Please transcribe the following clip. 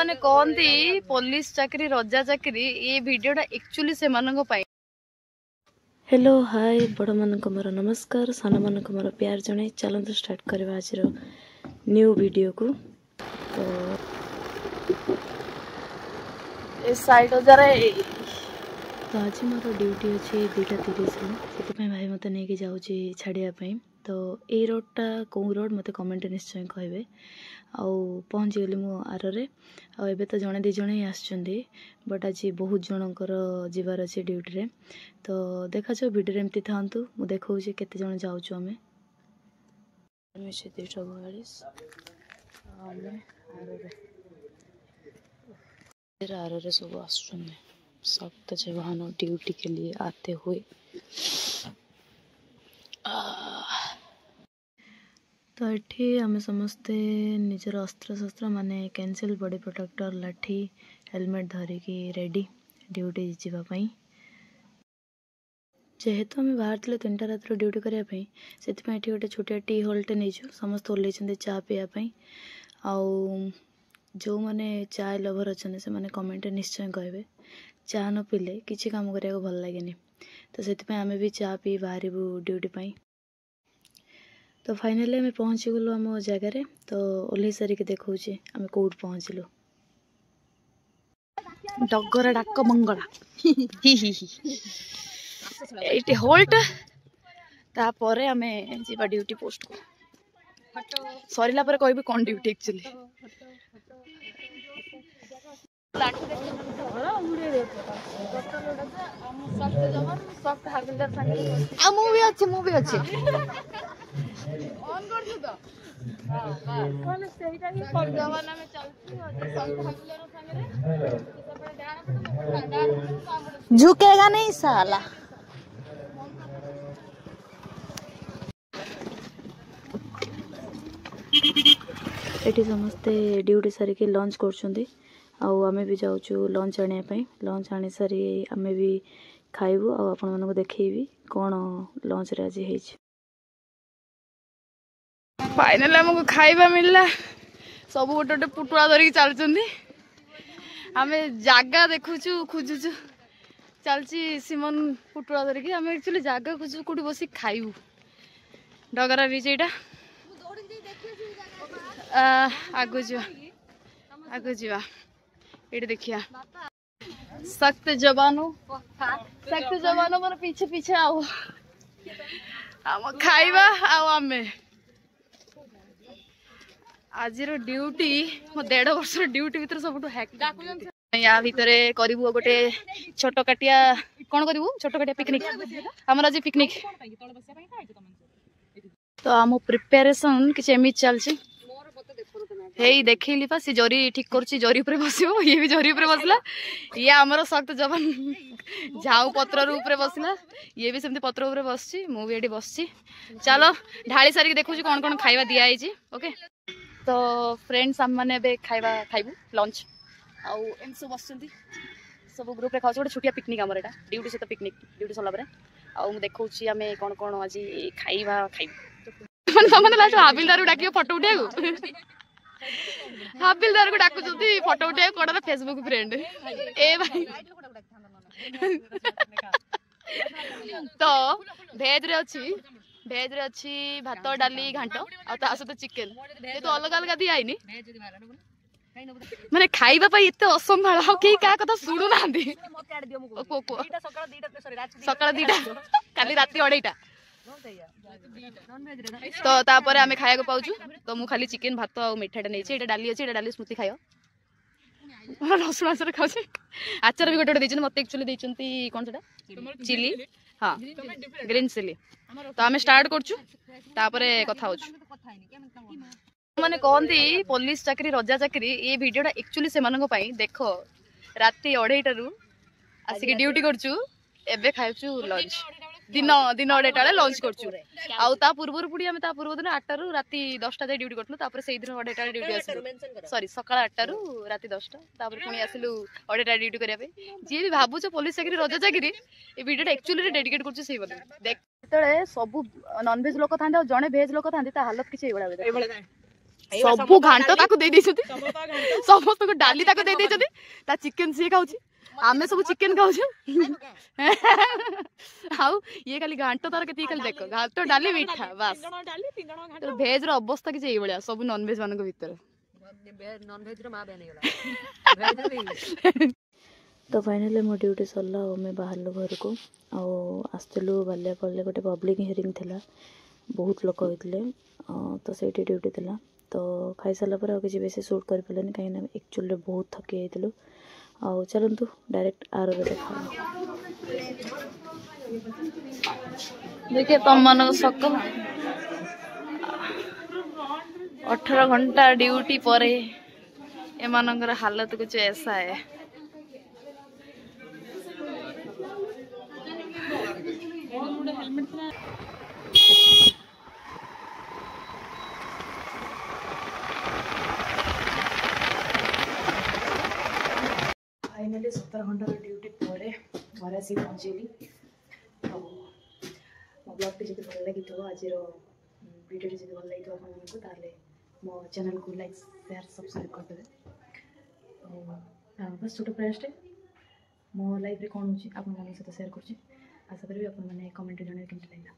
माने कहती पुलिस चाकरी रजा चाकरी ये वीडियोटा एक्चुअली से मानक पाई। हेलो हाय बड़ मान मोर नमस्कार सान मान मोर प्यार जन चलते स्टार्ट करवा आज न्यू वीडियो को। तो आज मोर ड्यूटी अच्छे 2:30 से भाई मत नहीं जाऊँगी छाड़ापी। तो ये रोडटा कौ रोड मत कमेंट निश्चय कहे। पहुँची गली मु आरे आबे तो जड़े दी जन ही आसुँच बट आज बहुत जनकर जीवार अच्छे ड्यूटी रे। तो देखा जाओ वीडियो एमती था मुझे देखा केते जन जाऊँ आम 2:42 आरे सब आसुँच सख्त जवान ड्यूटी के लिए आते हुए। तो ये आम समस्ते निजर अस्त्र शस्त्र माने कैंसिल बॉडी प्रोटेक्टर लाठी हेलमेट धरिकी रेडी ड्यूटी जावाई। जेहेतु आम बाहर 3टा रात ड्यूटी करने से गोटे छोटिया टी हॉलटे नहीं समस्त ओल्ल चा पीवाई। जो मैंने चाय लवर अच्छा से मैंने कमेंट निश्चय कहे चा न पीले किसी काम करने भल लगे। तो से आम भी चा पी बाहर ड्यूटी पाई। तो फाइनली आम पहुँची गलु आम जगार। तो ओल्ल सारिक देखा आम कौट पहुँचलु डगर डाक मंगला ये होल्ट तापर आम जा ड्यूटी पोस्ट को सरला कह कौन ड्यूटी एक्चुअली झुकेगा नहीं साला। ये समस्ते ड्यूटी सारिक लंच कर भी जाऊँ लंच आने लंच आनी सारी आम भी खाइबू आपण मानक देखी कौन लंच रे आज है। फाइनल आमको खाइबा मिलला सब गोटे गोटे पुटुआ धरिकी चलुँच आम जगह देखुचु खोजुचु चलची सिमन पुटुआ धरिकी आम एक्चुअली जगह खोजु कौटी बस खाइबू डगरा बीच यहाँ आगु जा ये देखिया सख्त जवानों मोर पीछे पीछे आओ आम खाइबा आमे आज ड्यूटी मो 1.5 वर्ष ड्यूटी भीतर सब हैक या भितर करू गोटे छोट काटिया कौन करू छोट काटिया पिकनिक आम आज पिकनिक। तो आम प्रिपेरेसन किसी एमती चलती हे देखली पा सी जरी ठीक करुच्ची जरी उपरे बसो ये भी जरी उपरे बसला ये आमर सख्त जवान झाऊ पत्र उपरे बसला ये भी सेमती पत्र उपरे बस मु भी ये बस। चलो ढाली सारिक देखुची कौन कौन खाइबा दिखाई ओके। तो फ्रेंड्स आम मैंने खाइबा खाइबू लंच आउ एम सब बस सब ग्रुप रे खाऊ गोटे छोटिया पिकनिक आमर एटा ड्यूटी सहित पिकनिक ड्यूटी सरला आउ देखा आम कौन कौन आज खाइबा खाइबू लास्ट हाबिलदार डाक फटो उठा हाबिलदार को डाकुं फटो उठे कौन फेसबुक फ्रेंड ए भाई। तो भेज रे अच्छी भात डाली घाट आ सहित चिकेन तो अलग अलग दिखाई माने खाइबा एते असंभाल कई क्या कथा शुणु ना सकाल 2टा काली राति 2:30 तो तापर आमे खाया पाऊँ। तो मु खाली चिकेन भात आ मिठाटा नहीं डाली अच्छी डाली स्मृति खाय रसुण आचार खाऊ आचार भी गोटे गोटे मत एक्चुअली कौन सा चिली हाँ ग्रीन चिली। तो आम स्टार्ट कर कथा माने कहती पुलिस चाकरी रजा चाकरी ये वीडियोटा एक्चुअली से मानक पाई। देख राति 2:30 आसिक ड्यूटी करचु एबे खाइचु लंच दिन 2:30 लंच करचु आ पूर्व पुड़ी आम पूर्व दिन 8 रु राति 10टा जाए ड्यूटी करथुलु से दिन 2:30 ड्यूटी आसिलु सॉरी सकाळ 8 रु राति 10टा पुणी आसिलु 2:30 ड्यूटी करबे। जी भी भाबुछ पुलिस चाकरी रजा चाकरी ए वीडियोटा एक्चुअली डेडिकेट करछु सेही बोली देख जेतले सब नॉन वेज लोक थांदे जणे वेज लोक थांदे ता हालत किछ एबळा सबु घांट ताको दे देछथि समस्त को डाली ताको दे देछथि ता चिकन से खाउछि आमे सब चिकन खाउछु आउ ये खाली घांट तार केति खाली देखो घांट डाली मीठा बस तो भेज रो अवस्था कि एई बळिया सब नॉन वेज मानको भीतर नॉन वेज रो मा बेन गेला तो फाइनली मो ड्यूटी सरला और मैं बाहर घर को आसलु बालियापल्ले गोटे पब्लिक हियरिंग थिला बहुत लोक होते तो से ड्यूटी थिला तो खाई सारा पर किसी बेसी शूट कर पारे कहीं एक्चुअली बहुत थकी जाइलु आउ चलतु डायरेक्ट आर देखा देखिए तुम मन सकल 18 घंटा ड्यूटी पर एमानकर हालत कुछ ऐसा है फाइनली 17 घंटा ड्यूटी पर घर आसी पहुँचली तो मो ब्लॉग जी भल लगी आज वीडियो जी भल लगी आपको ताले मो चैनल को लाइक शेयर सब्सक्राइब करदे तो बस छोट प्रयासटे मो लाइफ रे कौन होची आपन मन सहित शेयर करछि आशा करी आपन माने कमेंट जणे केमति लागला।